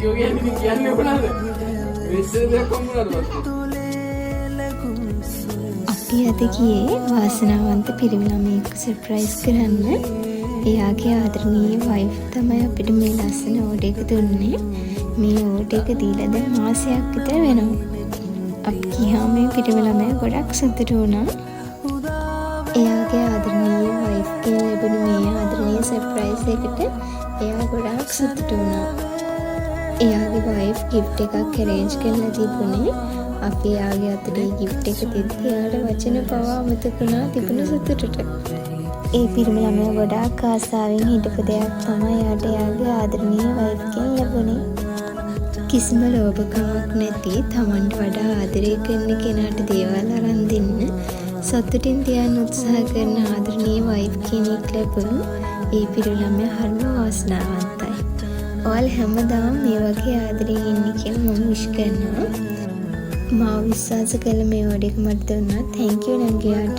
thank you කියන්නේ මොනවාද? විශ්ව දෙයක් කොමුණාද මට? අපි අද ගියේ වාසනාවන්ත පිරිමි ළමයෙක්ව සර්ප්‍රයිස් කරන්න. එයාගේ ආදරණීය වයිෆ් තමයි අපිට මේ ලස්සන ඕඩර් එක දුන්නේ. මේ ඕඩර් එක දීලා දැන් මාසයක් විතර වෙනවා. අපි ගියාම මේ පිරිමි ළමයා ගොඩක් සතුටු වුණා. එයාගේ ආදරණීය වයිෆ්ගෙන් ලැබුණු මේ ආදරණීය සර්ප්‍රයිස් එකට එයා ගොඩක් සතුටු වුණා. එයාගේ වයිෆ් gift එකක් arrange කරලා තිබුණේ. අපි එයාගේ අතට gift එක දෙද්දී එයාට වචන පවා අමතක වුණා තිබුණු සතුටට. ඒ පිරිමි ළමයා ගොඩාක් ආසාවෙන් හිටපු දෙයක් තමයි එයාට එයාගේ ආදරණීය වයිෆ්ගෙන් ලැබුණේ. කිසිම ලෝභකමක් නැති තමන්ට වඩා ආදරය කරන කෙනාට දේවල් අරන් දෙන්න සතුටින් තියන්න උත්සාහ කරන ආදරණීය වයිෆ් කෙනෙක් ලැබුණු ඒ පිරිමි ළමයා හරිම වාසනාවන්තයි. ඔයාලා හැමදාම මේ වගේ ආදරයෙන් ඉන්න කියලා මම විශ් කරනවා. මාව විශ්වාස කළ මේ ඕඩර් එක මට දුන්නා. thank you නංගියාට.